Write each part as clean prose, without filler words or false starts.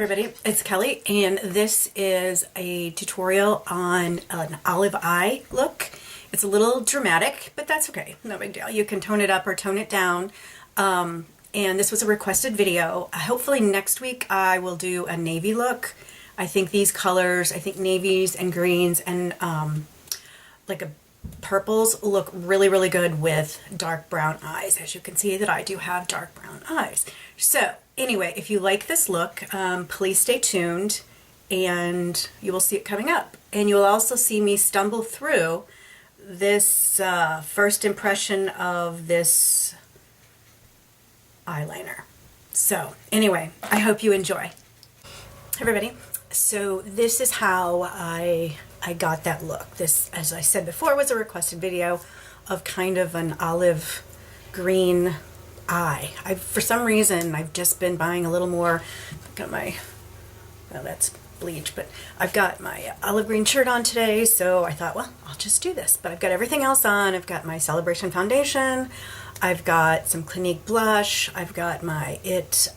Everybody, it's Kelly, and this is a tutorial on an olive eye look. It's a little dramatic, but that's okay, no big deal. You can tone it up or tone it down. And this was a requested video. Hopefully next week I will do a navy look. I think these colors, I think navies and greens and like a purples look really, really good with dark brown eyes. As you can see that I do have dark brown eyes. So anyway, if you like this look, please stay tuned and you will see it coming up. And you'll also see me stumble through this first impression of this eyeliner. So anyway, I hope you enjoy. Everybody, so this is how I got that look. This, as I said before, was a requested video of kind of an olive green eye. For some reason, I've just been buying a little more. I've got my, well, that's bleach, but I've got my olive green shirt on today, so I thought, well, I'll just do this. But I've got everything else on. I've got my Celebration foundation. I've got some Clinique blush. I've got my IT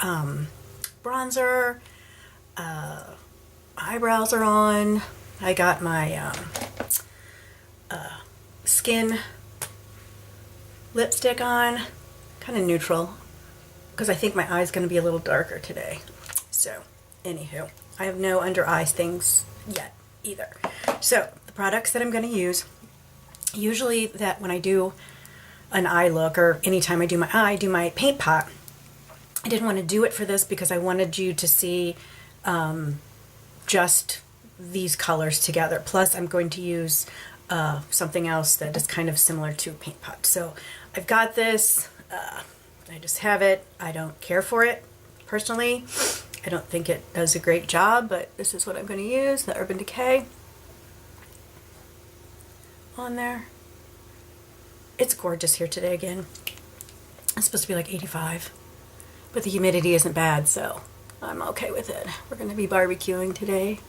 bronzer. Eyebrows are on. I got my Skin lipstick on, kind of neutral, because I think my eye's going to be a little darker today. So, anywho, I have no under eye things yet either. So, the products that I'm going to use, usually that when I do an eye look, or anytime I do my eye, I do my paint pot. I didn't want to do it for this because I wanted you to see just these colors together. Plus I'm going to use something else that is kind of similar to paint pot. So I've got this, I just have it. I don't care for it personally. I don't think it does a great job, but this is what I'm going to use, the Urban Decay on there. It's gorgeous here today again. It's supposed to be like 85, but the humidity isn't bad, so I'm okay with it. We're going to be barbecuing today.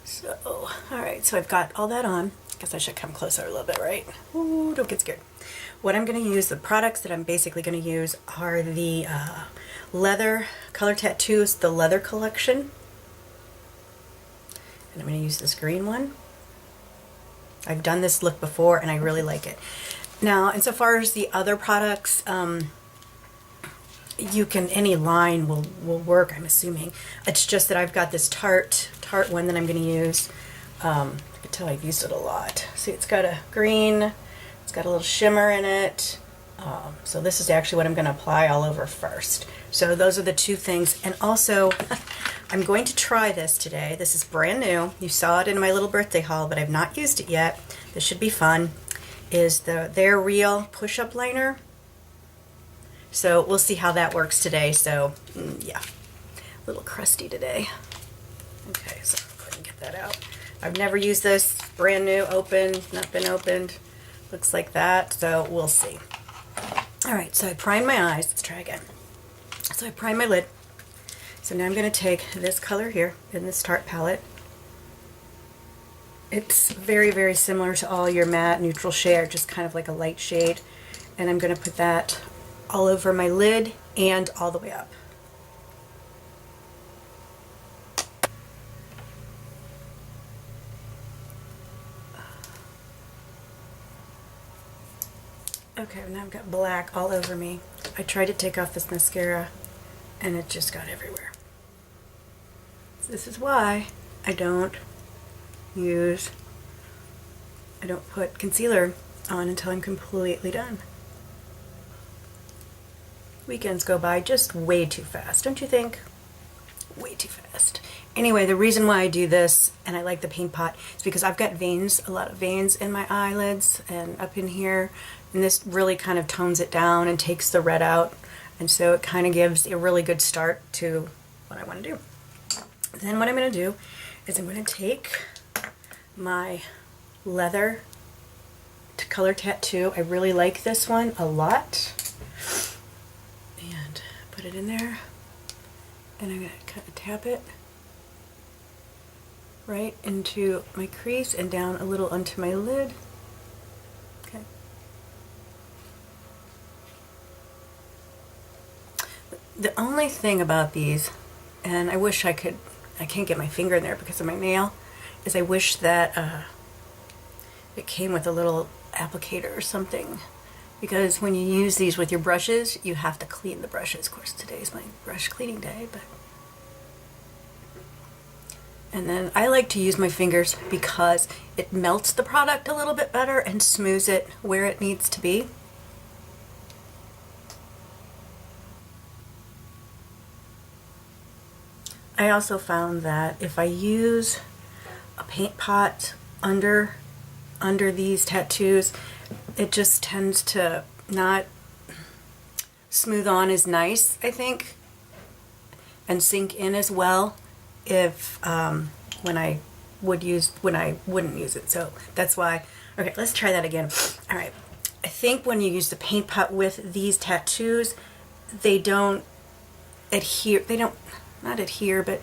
So, alright, so I've got all that on. I guess I should come closer a little bit, right? Ooh, don't get scared. What I'm going to use, the products that I'm basically going to use are the Leather Color Tattoos, the Leather Collection. And I'm going to use this green one. I've done this look before and I really like it. Now, insofar as the other products, you can, any line will work, I'm assuming. It's just that I've got this Tarte one that I'm going to use. I can tell I've used it a lot. See, it's got a green, it's got a little shimmer in it. So this is actually what I'm going to apply all over first. So those are the two things. And also, I'm going to try this today. This is brand new. You saw it in my little birthday haul, but I've not used it yet. This should be fun. Is their Real Push-Up Liner. So we'll see how that works today. So yeah, a little crusty today. Okay, so go ahead and get that out. I've never used this. Brand new, open, not been opened. Looks like that, so we'll see. Alright, so I primed my eyes. Let's try again. So I primed my lid. So now I'm going to take this color here in this Tarte palette. It's very, very similar to all your matte neutral shade, just kind of like a light shade. And I'm going to put that all over my lid and all the way up. Okay, now I've got black all over me. I tried to take off this mascara and it just got everywhere. So this is why I don't put concealer on until I'm completely done. Weekends go by just way too fast, don't you think? Way too fast. Anyway, the reason why I do this, and I like the paint pot, is because I've got veins, a lot of veins in my eyelids and up in here, and this really kind of tones it down and takes the red out, and so it kind of gives a really good start to what I want to do. Then what I'm going to do is I'm going to take my Leather Color Tattoo. I really like this one a lot. And put it in there. And I'm going to kind of tap it right into my crease and down a little onto my lid. Okay. The only thing about these and I wish I could, I can't get my finger in there because of my nail, is I wish that it came with a little applicator or something. Because when you use these with your brushes, you have to clean the brushes. Of course, today's my brush cleaning day, but... And then I like to use my fingers because it melts the product a little bit better and smooths it where it needs to be. I also found that if I use a paint pot under these tattoos, it just tends to not smooth on as nice, I think, and sink in as well if when I wouldn't use it. So that's why. Okay, let's try that again. All right, I think when you use the paint pot with these tattoos, they don't adhere. They don't, not adhere, but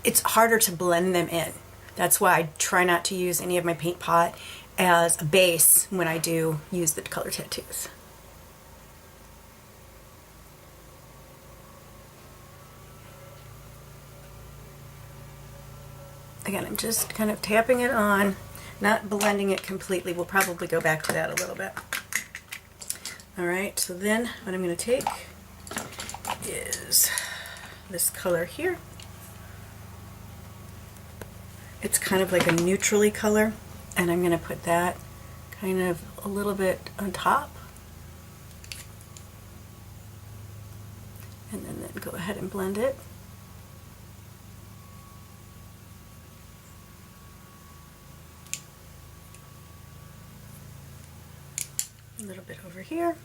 it's harder to blend them in. That's why I try not to use any of my paint pot as a base when I do use the color tattoos. Again, I'm just kind of tapping it on, not blending it completely. We'll probably go back to that a little bit. All right, so then what I'm going to take is this color here. It's kind of like a neutrally color, and I'm going to put that kind of a little bit on top. And then go ahead and blend it. A little bit over here.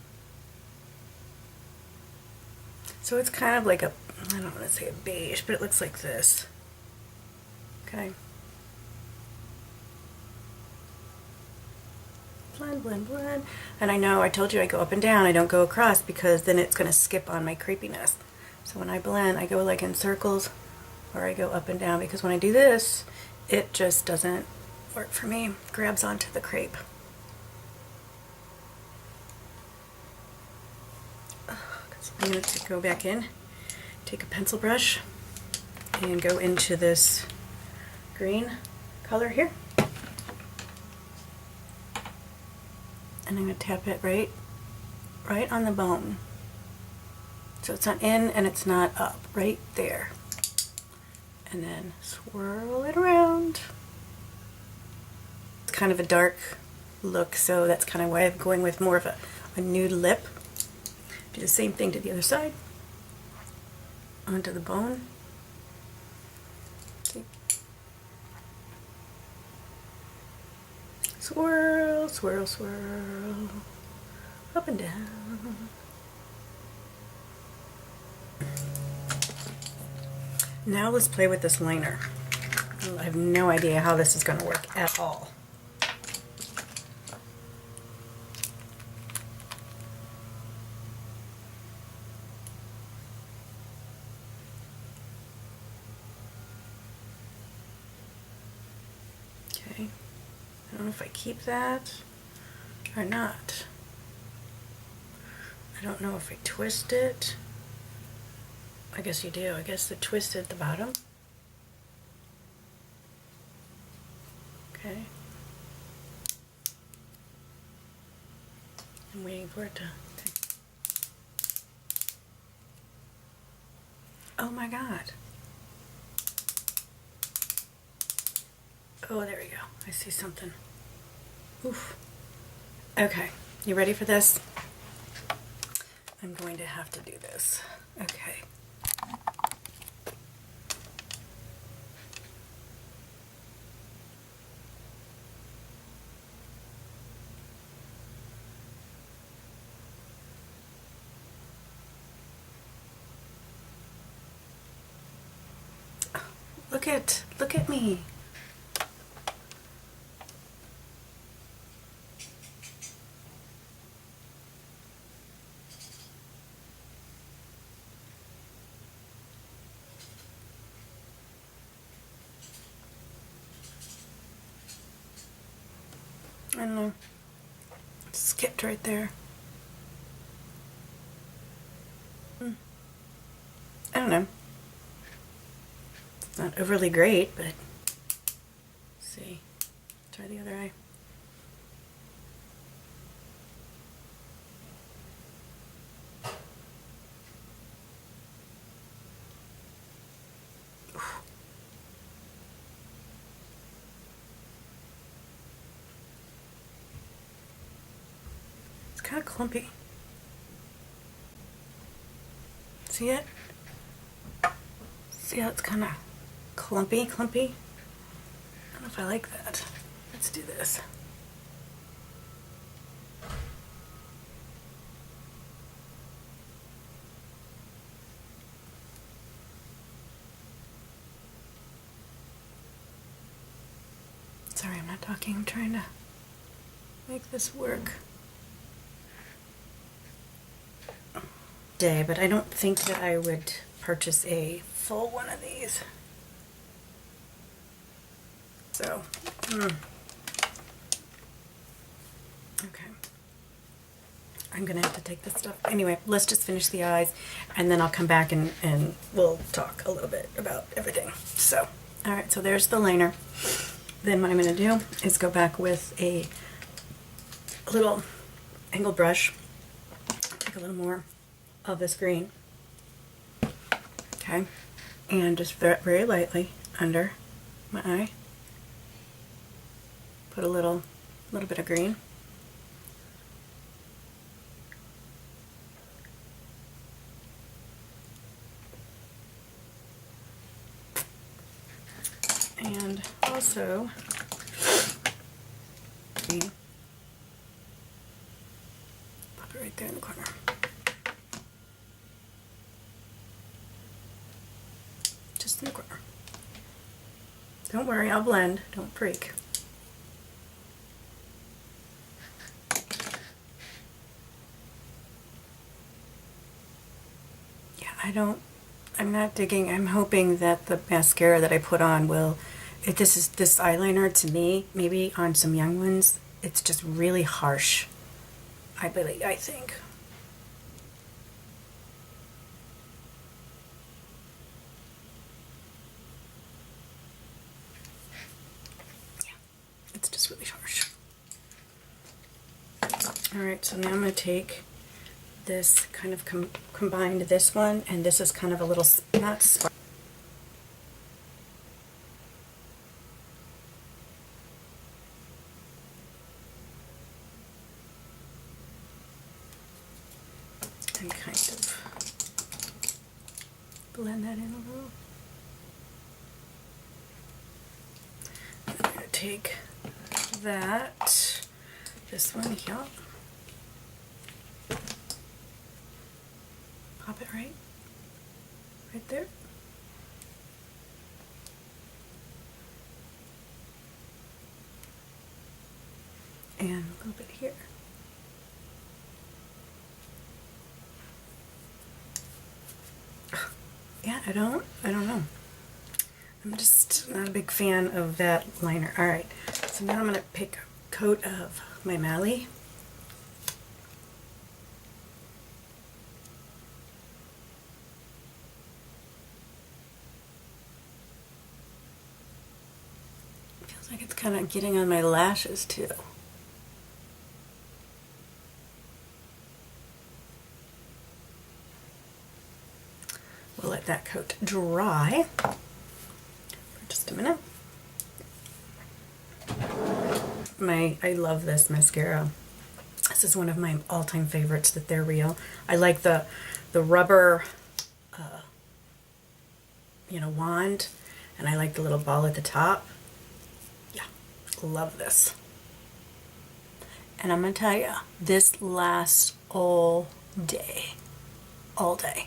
So it's kind of like a, I don't want to say a beige, but it looks like this. Okay. Blend, blend, blend. And I know I told you I go up and down, I don't go across because then it's going to skip on my crepiness. So when I blend, I go like in circles or I go up and down, because when I do this, it just doesn't work for me. It grabs onto the crepe. I'm going to go back in, take a pencil brush, and go into this green color here. And I'm going to tap it right on the bone. So it's not in and it's not up, right there. And then swirl it around. It's kind of a dark look, so that's kind of why I'm going with more of a nude lip. Do the same thing to the other side. Onto the bone. See? Swirl, swirl, swirl. Up and down. Now let's play with this liner. I have no idea how this is going to work at all. Okay, I don't know if I keep that or not. I don't know if I twist it. I guess you do. I guess the twist at the bottom. Okay. I'm waiting for it to... Okay. Oh my God. Oh, there we go. I see something. Oof. Okay. You ready for this? I'm going to have to do this. Okay. Look at me. I don't know. It skipped right there. I don't know. Not overly great, but let's see. Try the other eye. It's kind of clumpy. See it? See how it's kind of clumpy? I don't know if I like that. Let's do this. Sorry, I'm not talking. I'm trying to make this work. But I don't think that I would purchase a full one of these. So, okay. I'm gonna have to take this stuff. Anyway, let's just finish the eyes and then I'll come back and we'll talk a little bit about everything. So, alright, so there's the liner. Then what I'm gonna do is go back with a little angled brush, take a little more of this green, okay, and just very lightly under my eye, put a little bit of green, and also green. Pop it right there in the corner. In the corner. Don't worry, I'll blend. Don't freak. Yeah, I'm not digging. I'm hoping that the mascara that I put on will, if this eyeliner to me, maybe on some young ones, it's just really harsh. I think. It's just really harsh. Alright, so now I'm going to take this, kind of combined this one, and this is kind of a little, not spark. And kind of blend that in a little. I'm going to take that, this one here, pop it right there, and a little bit here. Yeah, I don't know. I'm just not a big fan of that liner. Alright, so now I'm going to pick a coat of my Mally. Feels like it's kind of getting on my lashes too. We'll let that coat dry for just a minute. I love this mascara. This is one of my all-time favorites that they're real. I like the rubber, wand, and I like the little ball at the top. Yeah, love this. And I'm gonna tell you, this lasts all day. All day.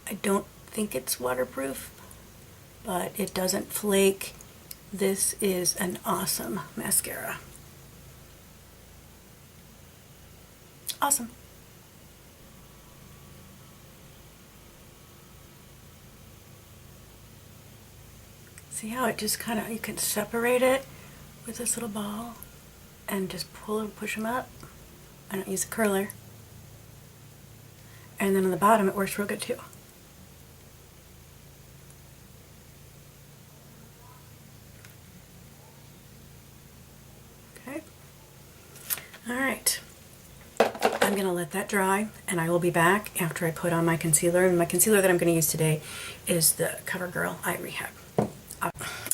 I don't think it's waterproof, but it doesn't flake. This is an awesome mascara. Awesome. See how it just kind of, you can separate it with this little ball and just pull and push them up. I don't use a curler. And then on the bottom it works real good too. All right. I'm going to let that dry, and I will be back after I put on my concealer. And my concealer that I'm going to use today is the CoverGirl Eye Rehab.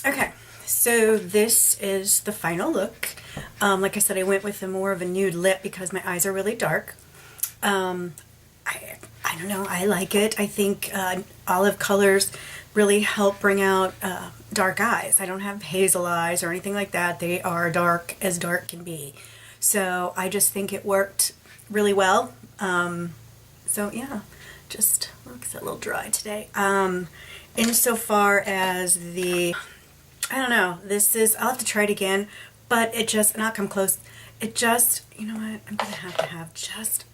Okay, so this is the final look. Like I said, I went with more of a nude lip because my eyes are really dark. I don't know, I like it. I think olive colors really help bring out dark eyes. I don't have hazel eyes or anything like that. They are dark as dark can be. So I just think it worked really well. So yeah, just looks a little dry today. Insofar as the, I don't know, this is, I'll have to try it again, but it just, and I'll come close, it just, you know what, I'm going to have just,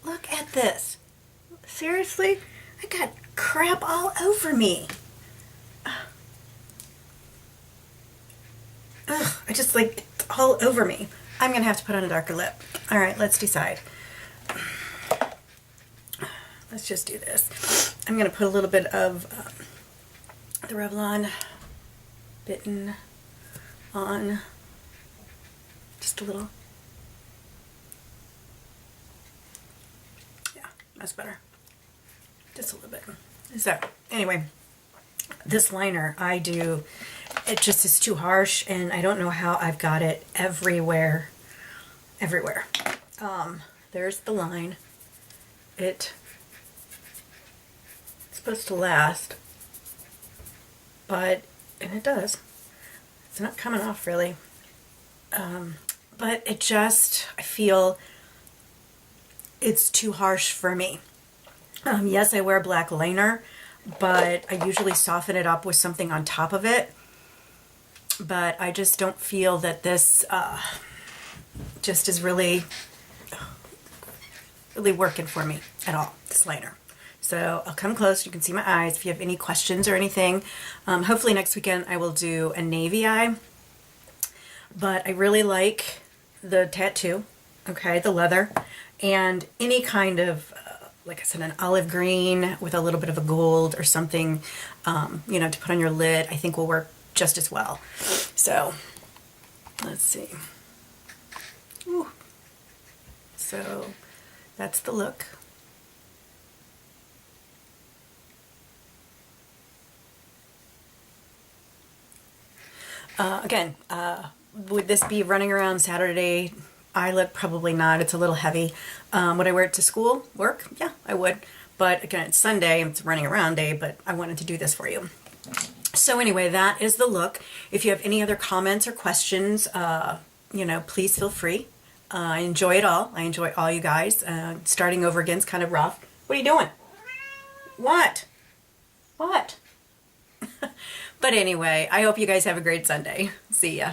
look at this. Seriously? I got crap all over me. Ugh, I just like all over me. I'm going to have to put on a darker lip. All right, let's decide. Let's just do this. I'm going to put a little bit of the Revlon Bitten on. Just a little. Yeah, that's better. Just a little bit. So, anyway, this liner I do, it just is too harsh, and I don't know how I've got it everywhere. Everywhere. There's the line. It's supposed to last, and it does. It's not coming off really. But it just, I feel it's too harsh for me. Yes, I wear black liner, but I usually soften it up with something on top of it. But I just don't feel that this just is really working for me at all, this liner. So I'll come close. You can see my eyes if you have any questions or anything. Hopefully next weekend I will do a navy eye. But I really like the tattoo, okay, the leather, and any kind of, like I said, an olive green with a little bit of a gold or something, you know, to put on your lid, I think will work just as well. So, let's see. Ooh. So, that's the look. Again, would this be running around Saturday eye look? Probably not. It's a little heavy. Would I wear it to school, work? Yeah, I would. But again, it's Sunday, it's a running around day, but I wanted to do this for you. So anyway, that is the look. If you have any other comments or questions, you know, please feel free. I enjoy it all. I enjoy all you guys. Starting over again is kind of rough. What are you doing? What? What? But anyway, I hope you guys have a great Sunday. See ya.